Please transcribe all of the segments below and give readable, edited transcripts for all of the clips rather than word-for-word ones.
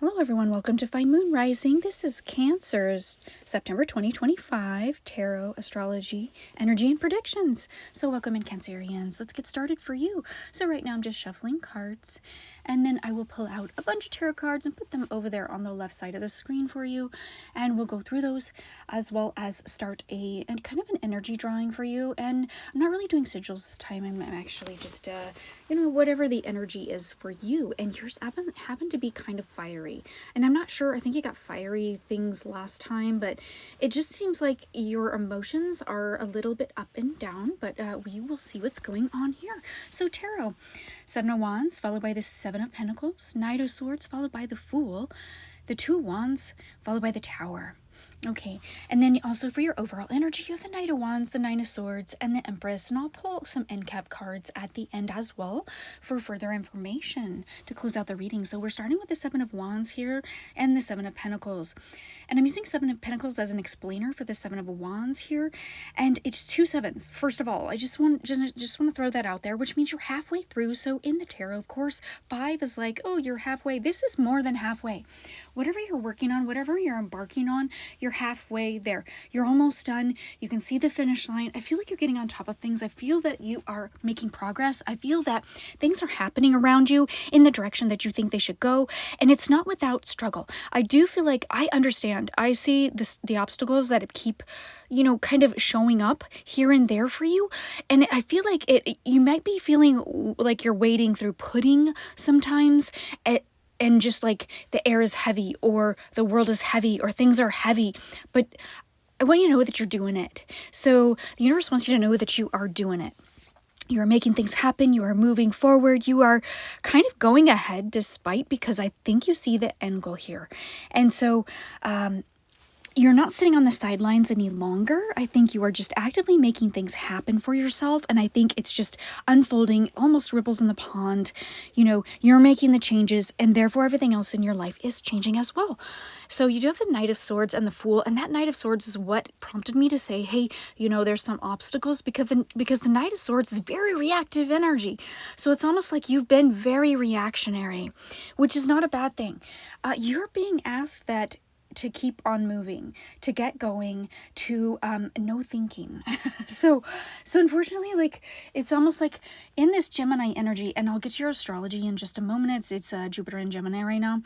Hello everyone, welcome to Fine Moon Rising. This is Cancer's September 2025 Tarot, Astrology, Energy, and Predictions. So welcome in Cancerians. Let's get started for you. So right now I'm just shuffling cards and then I will pull out a bunch of tarot cards and put them over there on the left side of the screen for you. And we'll go through those as well as start and kind of an energy drawing for you. And I'm not really doing sigils this time. I'm actually just, whatever the energy is for you. And yours happen to be kind of fiery. And I'm not sure, I think you got fiery things last time, but it just seems like your emotions are a little bit up and down, but we will see what's going on here. So tarot, Seven of Wands, followed by the Seven of Pentacles, Knight of Swords, followed by the Fool, the Two of Wands, followed by the Tower. Okay, and then also for your overall energy, you have the Knight of Wands, the Nine of Swords, and the Empress, and I'll pull some end cap cards at the end as well for further information to close out the reading. So we're starting with the Seven of Wands here and the Seven of Pentacles, and I'm using Seven of Pentacles as an explainer for the Seven of Wands here, and it's two sevens. First of all, I just want to throw that out there, which means you're halfway through. So in the tarot, of course, five is like, oh, you're halfway. This is more than halfway. Whatever you're working on, whatever you're embarking on, you're halfway there. You're almost done. You can see the finish line. I feel like you're getting on top of things. I feel that you are making progress. I feel that things are happening around you in the direction that you think they should go, and it's not without struggle. I do feel like I understand. I see the obstacles that keep, kind of showing up here and there for you, and I feel like you might be feeling like you're wading through pudding sometimes. And just like the air is heavy or the world is heavy or things are heavy, but I want you to know that you're doing it. So the universe wants you to know that you are doing it. You are making things happen. You are moving forward. You are kind of going ahead despite, because I think you see the end goal here. And so, you're not sitting on the sidelines any longer. I think you are just actively making things happen for yourself. And I think it's just unfolding, almost ripples in the pond. You're making the changes, and therefore everything else in your life is changing as well. So you do have the Knight of Swords and the Fool. And that Knight of Swords is what prompted me to say, hey, there's some obstacles because the Knight of Swords is very reactive energy. So it's almost like you've been very reactionary, which is not a bad thing. You're being asked to keep on moving, to get going, to no thinking. so unfortunately, like, it's almost like in this Gemini energy, and I'll get to your astrology in just a moment. It's Jupiter and Gemini right now.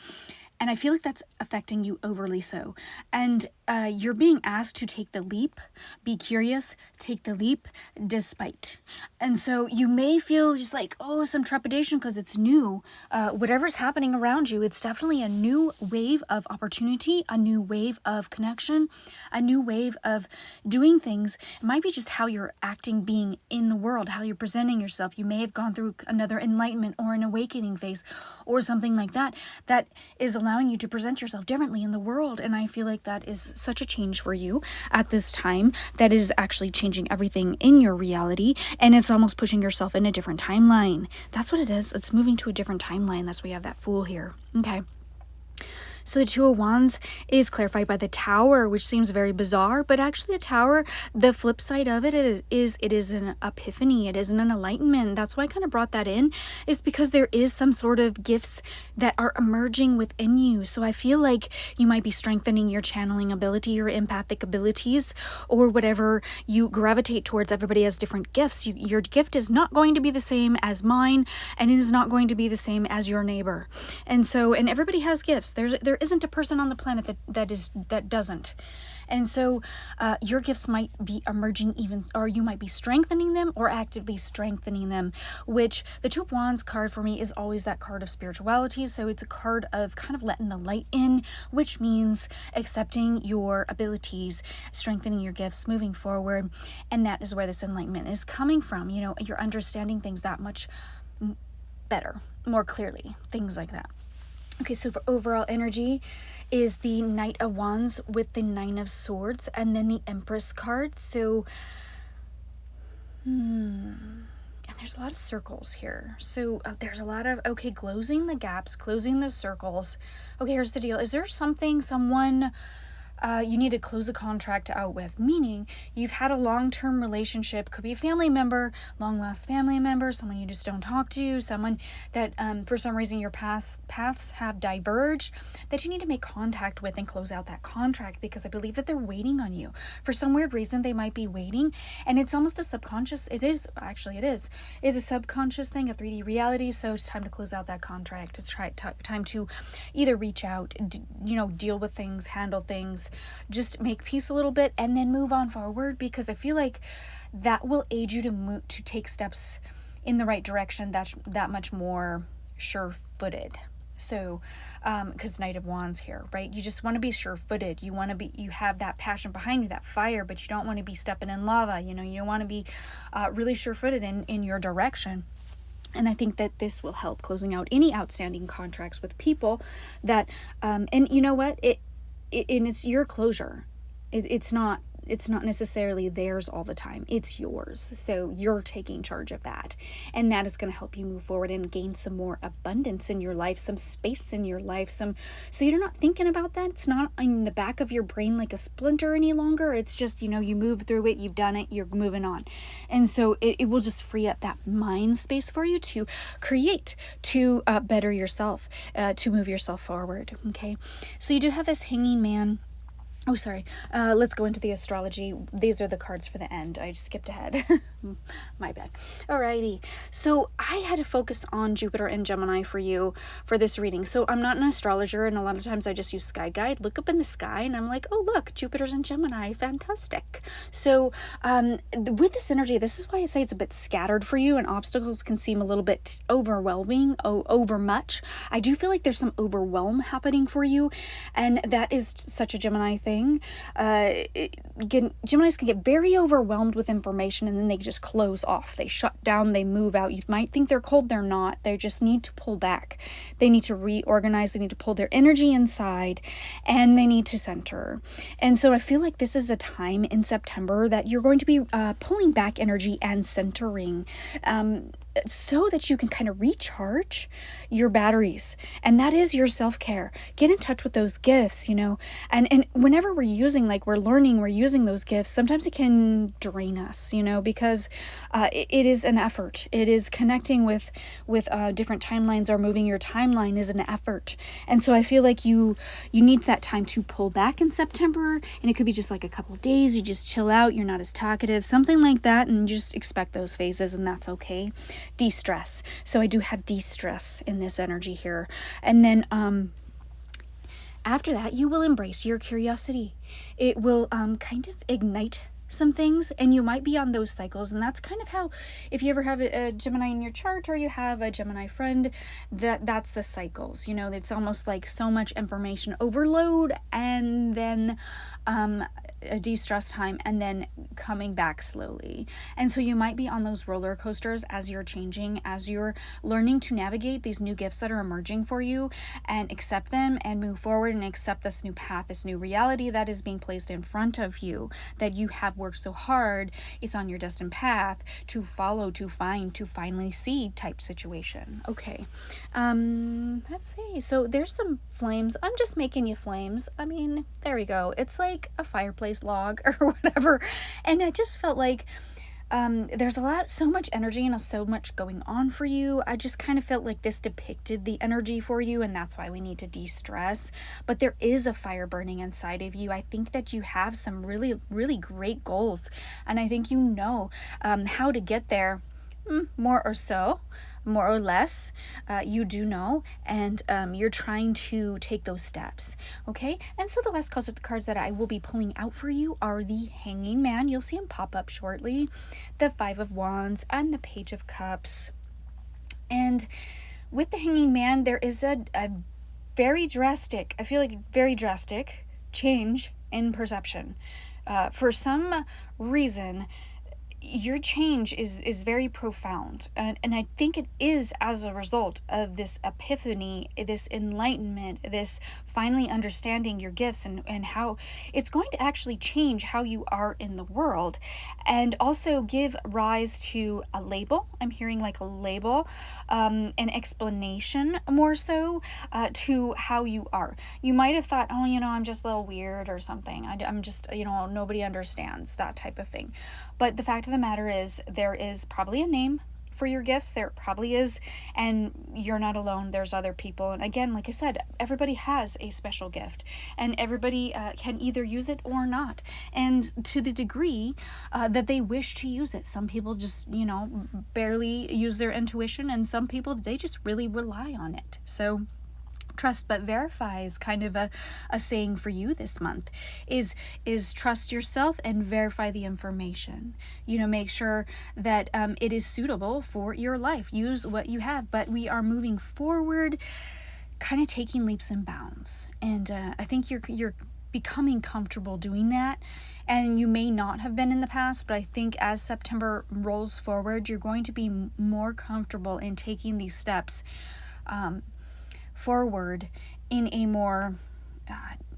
And I feel like that's affecting you overly so. And you're being asked to take the leap, be curious, take the leap, despite. And so you may feel just like, oh, some trepidation because it's new. Whatever's happening around you, it's definitely a new wave of opportunity, a new wave of connection, a new wave of doing things. It might be just how you're acting, being in the world, how you're presenting yourself. You may have gone through another enlightenment or an awakening phase or something like that is allowing you to present yourself differently in the world. And I feel like that is such a change for you at this time that is actually changing everything in your reality, and it's almost pushing yourself in a different timeline. That's what it is. It's moving to a different timeline. That's why we have that Fool here. Okay. So the Two of Wands is clarified by the Tower, which seems very bizarre, but actually the Tower, the flip side of it is an epiphany. It isn't an enlightenment. That's why I kind of brought that in, is because there is some sort of gifts that are emerging within you. So I feel like you might be strengthening your channeling ability, your empathic abilities, or whatever you gravitate towards. Everybody has different gifts. Your gift is not going to be the same as mine, and it is not going to be the same as your neighbor. And everybody has gifts. There isn't a person on the planet that doesn't. And so your gifts might be emerging or you might be strengthening them or actively strengthening them, which the Two of Wands card for me is always that card of spirituality. So it's a card of kind of letting the light in, which means accepting your abilities, strengthening your gifts, moving forward. And that is where this enlightenment is coming from. You're understanding things that much better, more clearly, things like that. Okay, so for overall energy is the Knight of Wands with the Nine of Swords and then the Empress card. So, and there's a lot of circles here. So there's a lot of, closing the gaps, closing the circles. Okay, here's the deal. Is there someone you need to close a contract out with, meaning you've had a long-term relationship, could be a family member, long-lost family member, someone you just don't talk to, someone that for some reason your paths have diverged, that you need to make contact with and close out that contract, because I believe that they're waiting on you. For some weird reason, they might be waiting, and it's almost a subconscious, it is a subconscious thing, a 3D reality, so it's time to close out that contract. It's time to either reach out, deal with things, handle things, just make peace a little bit, and then move on forward, because I feel like that will aid you to take steps in the right direction that's that much more sure-footed. So, because Knight of Wands here, right? You just want to be sure-footed. You have that passion behind you, that fire, but you don't want to be stepping in lava. You don't want to be really sure-footed in your direction. And I think that this will help closing out any outstanding contracts with people that, and you know what? It's your closure. It's not necessarily theirs all the time. It's yours. So you're taking charge of that. And that is going to help you move forward and gain some more abundance in your life, some space in your life, so you're not thinking about that. It's not in the back of your brain like a splinter any longer. It's just, you move through it, you've done it, you're moving on. And so it will just free up that mind space for you to create, to better yourself, to move yourself forward. Okay. So you do have this Hanging Man. Oh, sorry. Let's go into the astrology. These are the cards for the end. I just skipped ahead. My bad. Alrighty. So I had to focus on Jupiter and Gemini for you for this reading. So I'm not an astrologer, and a lot of times I just use Sky Guide, look up in the sky, and I'm like, oh, look, Jupiter's in Gemini. Fantastic. So with this energy, this is why I say it's a bit scattered for you, and obstacles can seem a little bit overwhelming, over much. I do feel like there's some overwhelm happening for you, and that is such a Gemini thing. Geminis can get very overwhelmed with information, and then they just close off. They shut down, they move out. You might think they're cold, they're not. They just need to pull back. They need to reorganize, they need to pull their energy inside, and they need to center. And so I feel like this is a time in September that you're going to be pulling back energy and centering, so that you can kind of recharge your batteries. And that is your self-care. Get in touch with those gifts, and whenever we're using those gifts, sometimes it can drain us, because it is an effort. It is connecting with different timelines, or moving your timeline is an effort. And so I feel like you need that time to pull back in September, and it could be just like a couple of days, you just chill out, you're not as talkative, something like that, and just expect those phases, and that's okay. De-stress. So I do have de-stress in this energy here. And then after that, you will embrace your curiosity. It will kind of ignite some things, and you might be on those cycles. And that's kind of how, if you ever have a Gemini in your chart, or you have a Gemini friend, that's the cycles. It's almost like so much information overload, and then a de-stress time, and then coming back slowly. And so you might be on those roller coasters as you're changing, as you're learning to navigate these new gifts that are emerging for you, and accept them and move forward and accept this new path, this new reality that is being placed in front of you, that you have worked so hard, it's on your destined path to follow, to find, to finally see type situation. Okay. Let's see. So there's some flames. I'm just making you flames. I mean, there we go. It's like a fireplace log or whatever. And I just felt like there's so much energy and so much going on for you. I just kind of felt like this depicted the energy for you, and that's why we need to de-stress. But there is a fire burning inside of you. I think that you have some really, really great goals, and I think how to get there, more or less, you do know, and you're trying to take those steps. Okay. And so the last cards that I will be pulling out for you are the Hanging Man. You'll see him pop up shortly, the Five of Wands, and the Page of Cups. And with the Hanging Man, there is a very drastic change in perception. For some reason, your change is very profound, and I think it is as a result of this epiphany, this enlightenment, this finally understanding your gifts, and how it's going to actually change how you are in the world, and also give rise to a label. I'm hearing like a label, an explanation more so, to how you are. You might have thought, oh, I'm just a little weird or something. I'm just, nobody understands, that type of thing. But the fact of the matter is, there is probably a name for your gifts. There probably is, and you're not alone. There's other people. And again, like I said, everybody has a special gift, and everybody can either use it or not, and to the degree that they wish to use it. Some people just, barely use their intuition, and some people, they just really rely on it. So trust but verify is kind of a saying for you this month, is trust yourself and verify the information. Make sure that it is suitable for your life. Use what you have, but we are moving forward, kind of taking leaps and bounds, and I think you're becoming comfortable doing that, and you may not have been in the past, but I think as September rolls forward, you're going to be more comfortable in taking these steps forward in a more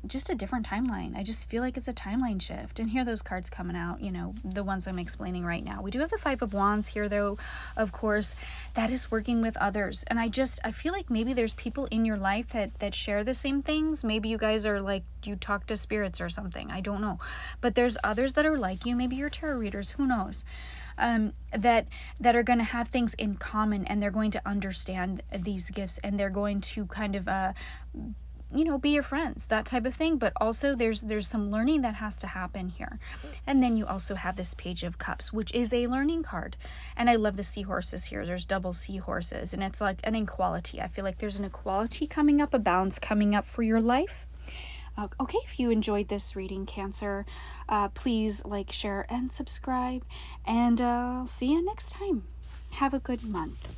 just a different timeline. I just feel like it's a timeline shift. And here are those cards coming out, the ones I'm explaining right now. We do have the Five of Wands here, though, of course. That is working with others. And I feel like maybe there's people in your life that share the same things. Maybe you guys are like, you talk to spirits or something. I don't know. But there's others that are like you. Maybe you're tarot readers. Who knows? That are going to have things in common, and they're going to understand these gifts, and they're going to kind of be your friends, that type of thing. But also there's some learning that has to happen here. And then you also have this Page of Cups, which is a learning card. And I love the seahorses here. There's double seahorses, and it's like an equality. I feel like there's an equality coming up, a balance coming up for your life. Okay, if you enjoyed this reading, Cancer, please like, share, and subscribe, and I'll see you next time. Have a good month.